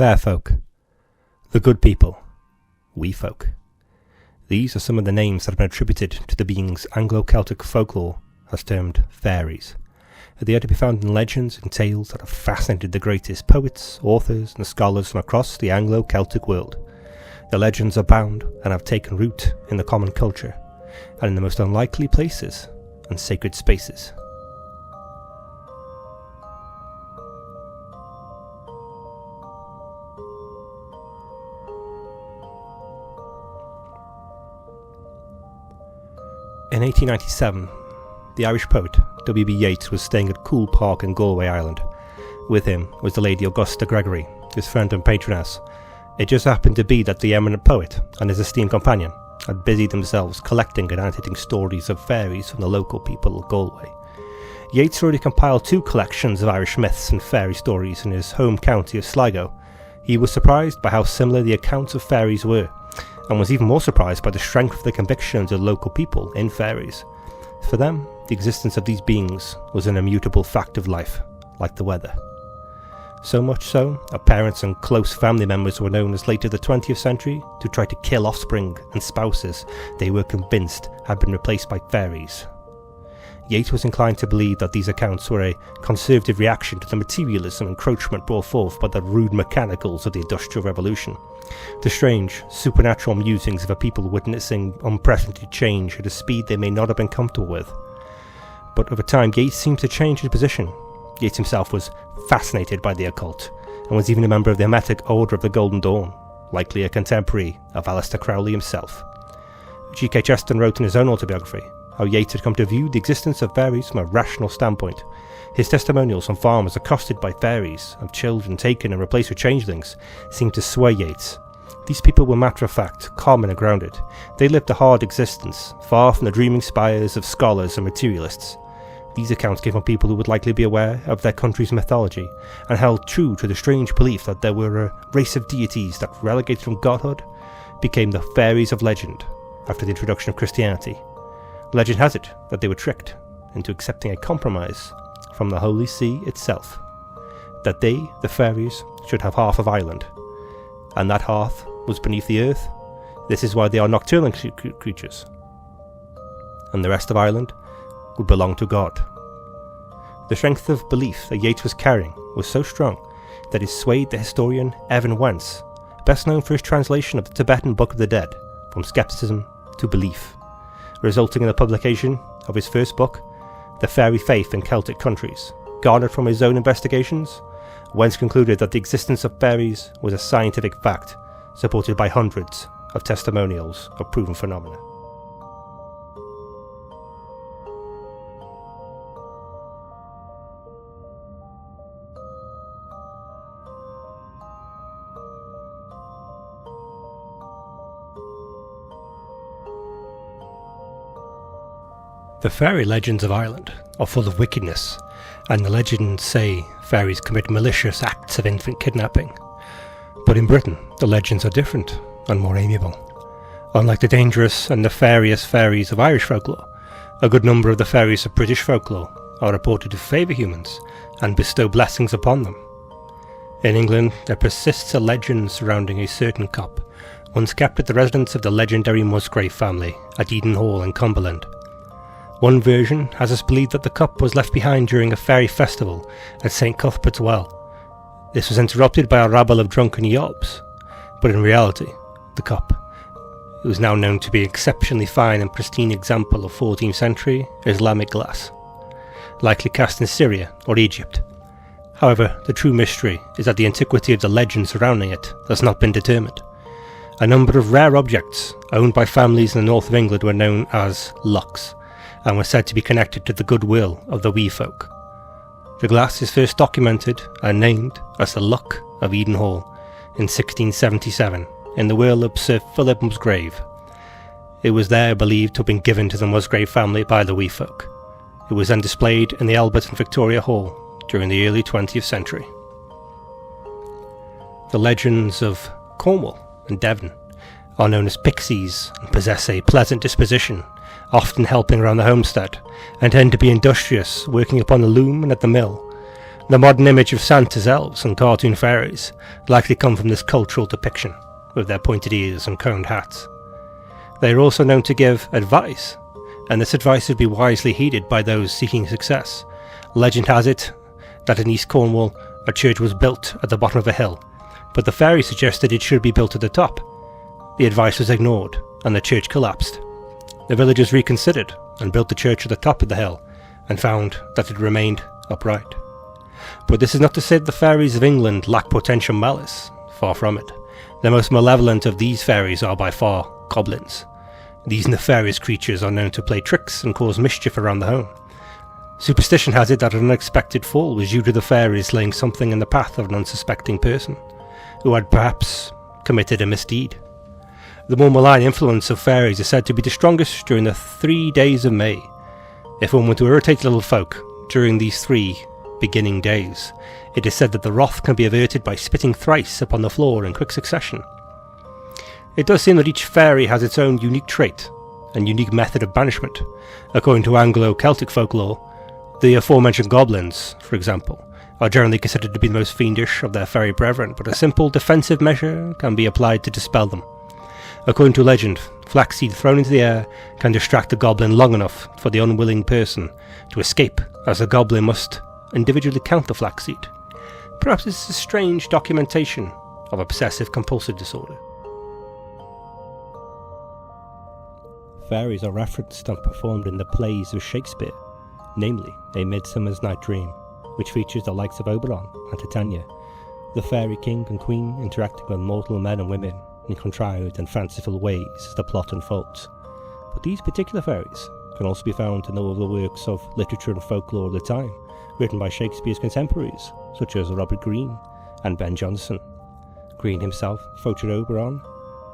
Fair folk, the good people, we folk. These are some of the names that have been attributed to the beings Anglo-Celtic folklore as termed fairies. They are to be found in legends and tales that have fascinated the greatest poets, authors and scholars from across the Anglo-Celtic world. The legends abound and have taken root in the common culture, and in the most unlikely places and sacred spaces. In 1897, the Irish poet W.B. Yeats was staying at Coole Park in Galway, Ireland. With him was the Lady Augusta Gregory, his friend and patroness. It just happened to be that the eminent poet and his esteemed companion had busied themselves collecting and annotating stories of fairies from the local people of Galway. Yeats already compiled 2 collections of Irish myths and fairy stories in his home county of Sligo. He was surprised by how similar the accounts of fairies were, and was even more surprised by the strength of the convictions of the local people in fairies. For them, the existence of these beings was an immutable fact of life, like the weather. So much so, that parents and close family members were known as late of the 20th century to try to kill offspring and spouses they were convinced had been replaced by fairies. Yeats was inclined to believe that these accounts were a conservative reaction to the materialism and encroachment brought forth by the rude mechanicals of the Industrial Revolution, the strange, supernatural musings of a people witnessing unprecedented change at a speed they may not have been comfortable with. But over time, Yeats seemed to change his position. Yeats himself was fascinated by the occult, and was even a member of the Hermetic Order of the Golden Dawn, likely a contemporary of Aleister Crowley himself. G.K. Chesterton wrote in his own autobiography how Yeats had come to view the existence of fairies from a rational standpoint. His testimonials on farmers accosted by fairies, of children taken and replaced with changelings, seemed to sway Yeats. These people were matter-of-fact, calm and grounded. They lived a hard existence, far from the dreaming spires of scholars and materialists. These accounts came from people who would likely be aware of their country's mythology, and held true to the strange belief that there were a race of deities that, relegated from godhood, became the fairies of legend after the introduction of Christianity. Legend has it that they were tricked into accepting a compromise from the Holy See itself, that they, the fairies, should have half of Ireland, and that half was beneath the earth. This is why they are nocturnal creatures, and the rest of Ireland would belong to God. The strength of belief that Yeats was carrying was so strong that it swayed the historian Evan Wentz, best known for his translation of the Tibetan Book of the Dead, from skepticism to belief, resulting in the publication of his first book, The Fairy Faith in Celtic Countries. Garnered from his own investigations, Wentz concluded that the existence of fairies was a scientific fact, supported by hundreds of testimonials of proven phenomena. The fairy legends of Ireland are full of wickedness, and the legends say fairies commit malicious acts of infant kidnapping. But in Britain, the legends are different and more amiable. Unlike the dangerous and nefarious fairies of Irish folklore, a good number of the fairies of British folklore are reported to favour humans and bestow blessings upon them. In England, there persists a legend surrounding a certain cup, once kept at the residence of the legendary Musgrave family at Eden Hall in Cumberland. One version has us believe that the cup was left behind during a fairy festival at St. Cuthbert's Well. This was interrupted by a rabble of drunken yobs, but in reality, the cup, it was now known to be an exceptionally fine and pristine example of 14th century Islamic glass, likely cast in Syria or Egypt. However, the true mystery is that the antiquity of the legend surrounding it has not been determined. A number of rare objects owned by families in the north of England were known as lucks, and were said to be connected to the goodwill of the wee folk. The glass is first documented and named as the Luck of Eden Hall in 1677 in the will of Sir Philip Musgrave. It was there believed to have been given to the Musgrave family by the wee folk. It was then displayed in the Albert and Victoria Hall during the early 20th century. The legends of Cornwall and Devon are known as pixies and possess a pleasant disposition, often helping around the homestead, and tend to be industrious, working upon the loom and at the mill. The modern image of Santa's elves and cartoon fairies likely come from this cultural depiction, with their pointed ears and coned hats. They are also known to give advice, and this advice would be wisely heeded by those seeking success. Legend has it that in East Cornwall a church was built at the bottom of a hill, but the fairy suggested it should be built at the top. The advice was ignored, and the church collapsed. The villagers reconsidered and built the church at the top of the hill, and found that it remained upright. But this is not to say that the fairies of England lack potential malice. Far from it. The most malevolent of these fairies are by far goblins. These nefarious creatures are known to play tricks and cause mischief around the home. Superstition has it that an unexpected fall was due to the fairies laying something in the path of an unsuspecting person, who had perhaps committed a misdeed. The more malign influence of fairies is said to be the strongest during the 3 days of May. If one were to irritate little folk during these 3 beginning days, it is said that the wrath can be averted by spitting thrice upon the floor in quick succession. It does seem that each fairy has its own unique trait and unique method of banishment. According to Anglo-Celtic folklore, the aforementioned goblins, for example, are generally considered to be the most fiendish of their fairy brethren, but a simple defensive measure can be applied to dispel them. According to legend, flaxseed thrown into the air can distract a goblin long enough for the unwilling person to escape, as the goblin must individually count the flaxseed. Perhaps this is a strange documentation of obsessive-compulsive disorder. Fairies are referenced and performed in the plays of Shakespeare, namely A Midsummer's Night Dream, which features the likes of Oberon and Titania, the fairy king and queen interacting with mortal men and women in contrived and fanciful ways as the plot unfolds. But these particular fairies can also be found in all of the works of literature and folklore of the time, written by Shakespeare's contemporaries, such as Robert Greene and Ben Jonson. Greene himself featured Oberon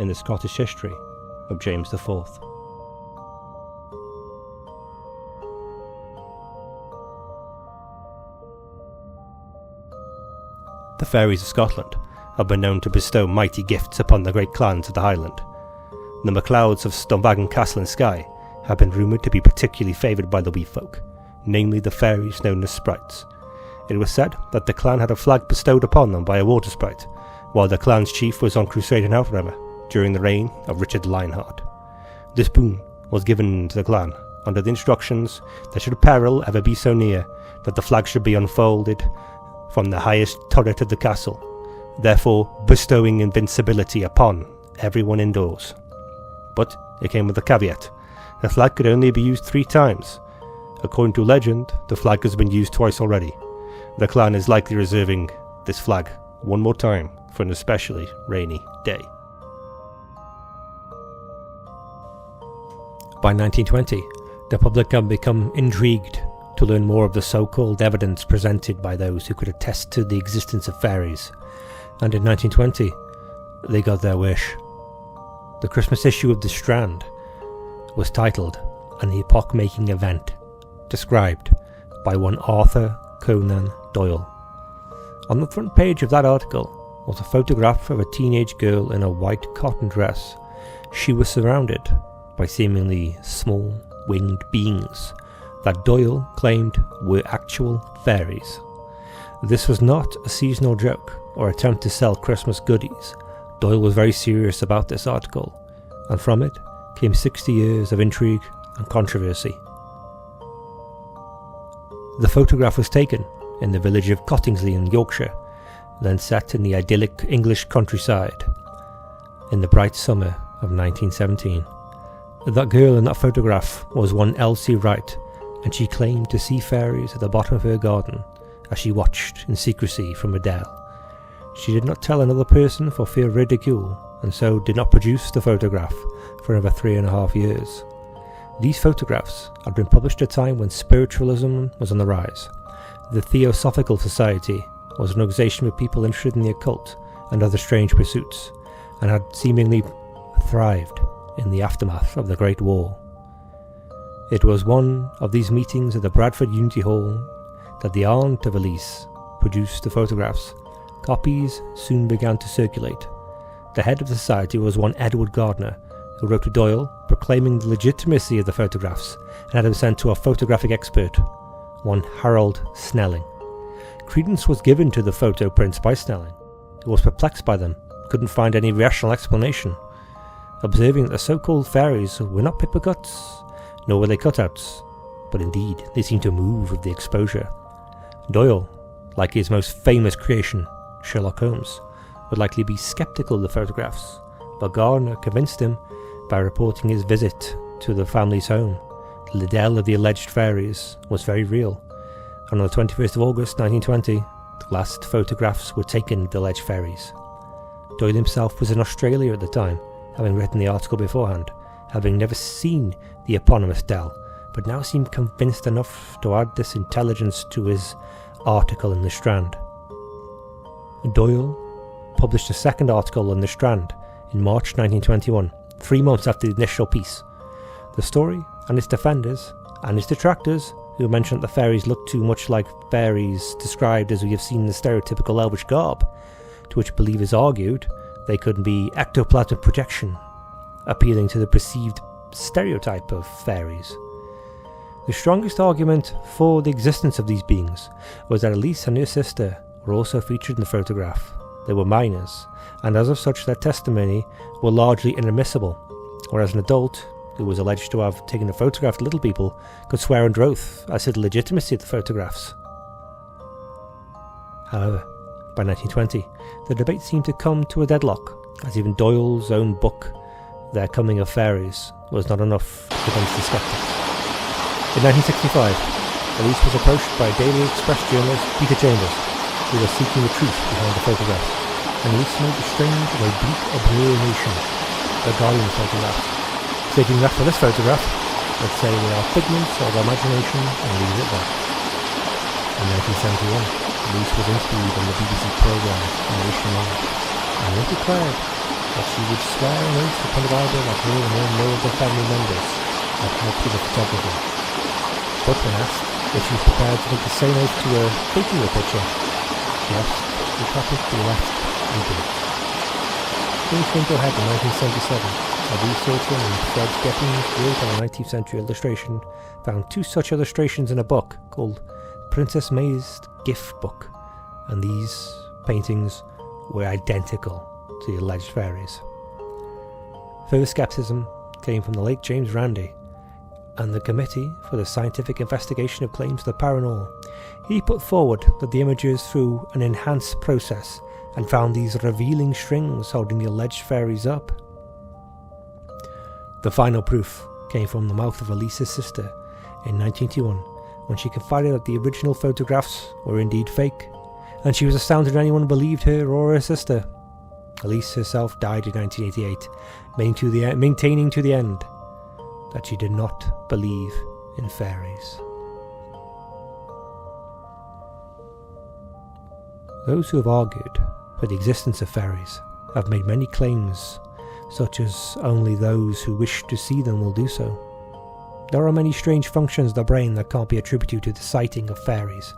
in the Scottish history of James IV. The fairies of Scotland have been known to bestow mighty gifts upon the great clans of the Highland. The MacLeods of Dunvegan Castle in Skye have been rumoured to be particularly favoured by the wee folk, namely the fairies known as sprites. It was said that the clan had a flag bestowed upon them by a water sprite, while the clan's chief was on crusade in Outremer during the reign of Richard Lionheart. This boon was given to the clan under the instructions that should peril ever be so near, that the flag should be unfolded from the highest turret of the castle, therefore bestowing invincibility upon everyone indoors. But it came with a caveat: the flag could only be used 3 times. According to legend, the flag has been used twice already. The clan is likely reserving this flag one more time for an especially rainy day. By 1920, the public had become intrigued to learn more of the so-called evidence presented by those who could attest to the existence of fairies, and in 1920 they got their wish. The Christmas issue of The Strand was titled An Epoch-Making Event, described by one Arthur Conan Doyle. On the front page of that article was a photograph of a teenage girl in a white cotton dress. She was surrounded by seemingly small winged beings that Doyle claimed were actual fairies. This was not a seasonal joke or attempt to sell Christmas goodies. Doyle was very serious about this article, and from it came 60 years of intrigue and controversy. The photograph was taken in the village of Cottingsley in Yorkshire, then set in the idyllic English countryside in the bright summer of 1917. That girl in that photograph was one Elsie Wright, and she claimed to see fairies at the bottom of her garden as she watched in secrecy from a dell. She did not tell another person for fear of ridicule, and so did not produce the photograph for over 3.5 years. These photographs had been published at a time when spiritualism was on the rise. The Theosophical Society was an organisation with people interested in the occult and other strange pursuits, and had seemingly thrived in the aftermath of the Great War. It was one of these meetings at the Bradford Unity Hall that the aunt of Elise produced the photographs. Copies soon began to circulate. The head of the society was one Edward Gardner, who wrote to Doyle proclaiming the legitimacy of the photographs and had them sent to a photographic expert, one Harold Snelling. Credence was given to the photo prints by Snelling, who was perplexed by them, couldn't find any rational explanation, observing that the so-called fairies were not paper cuts, nor were they cutouts, but indeed they seemed to move with the exposure. Doyle, like his most famous creation, Sherlock Holmes, would likely be sceptical of the photographs, but Gardner convinced him by reporting his visit to the family's home. The Liddell of the alleged fairies was very real, and on the 21st of August 1920, the last photographs were taken of the alleged fairies. Doyle himself was in Australia at the time, having written the article beforehand, having never seen the eponymous Dell, but now seemed convinced enough to add this intelligence to his article in the Strand. Doyle published a second article in the Strand in March 1921, 3 months after the initial piece. The story, and its defenders, and its detractors, who mentioned that the fairies looked too much like fairies described as we have seen in the stereotypical elvish garb, to which believers argued they could be ectoplasmic projection, appealing to the perceived stereotype of fairies. The strongest argument for the existence of these beings was that Elise and her sister were also featured in the photograph. They were minors, and as of such their testimony were largely inadmissible, whereas an adult who was alleged to have taken a photograph of little people could swear under oath as to the legitimacy of the photographs. However, by 1920, the debate seemed to come to a deadlock, as even Doyle's own book, Their Coming of Fairies, was not enough to convince the skeptics. In 1965, Elise was approached by Daily Express journalist Peter Chambers, who was seeking the truth behind the photographs, and Elise made a strange and oblique observation regarding the photographs, stating that for this photograph, let's say they are figments of imagination and leave it there. In 1971, Elise was interviewed on the BBC programme Nation Live, and it declared that she would swear an oath upon the Bible that her and no other family members had helped with the photography. But when asked if she was prepared to make the same oath to her taking the picture, she asked the topic be left open. Things didn't go ahead in 1977. A researcher named Fred Gettings wrote on a 19th century illustration found 2 such illustrations in a book called Princess May's Gift Book, and these paintings were identical to the alleged fairies. Further skepticism came from the late James Randi and the Committee for the Scientific Investigation of Claims to the Paranormal. He put forward that the images through an enhanced process and found these revealing strings holding the alleged fairies up. The final proof came from the mouth of Elise's sister in 1921, when she confided that the original photographs were indeed fake, and she was astounded anyone believed her or her sister. Elise herself died in 1988, maintaining to the end that she did not believe in fairies. Those who have argued for the existence of fairies have made many claims, such as only those who wish to see them will do so. There are many strange functions of the brain that can't be attributed to the sighting of fairies.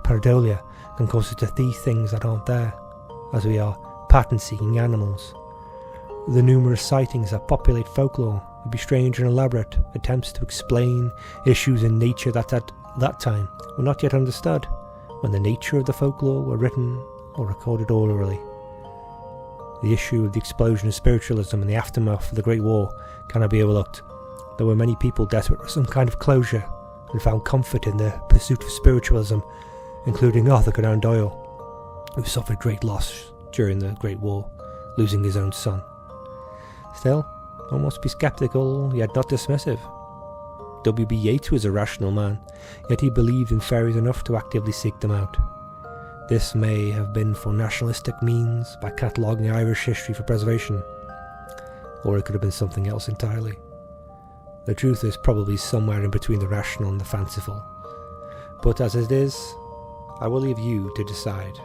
Pareidolia can cause us to see things that aren't there, as we are pattern-seeking animals. The numerous sightings that populate folklore would be strange and elaborate attempts to explain issues in nature that at that time were not yet understood, when the nature of the folklore were written or recorded orally. The issue of the explosion of spiritualism and the aftermath of the Great War cannot be overlooked. There were many people desperate for some kind of closure and found comfort in the pursuit of spiritualism, including Arthur Conan Doyle, who suffered great loss during the Great War, losing his own son. Still, one must be sceptical yet not dismissive. W.B. Yeats was a rational man, yet he believed in fairies enough to actively seek them out. This may have been for nationalistic means, by cataloguing Irish history for preservation, or it could have been something else entirely. The truth is probably somewhere in between the rational and the fanciful. But as it is, I will leave you to decide.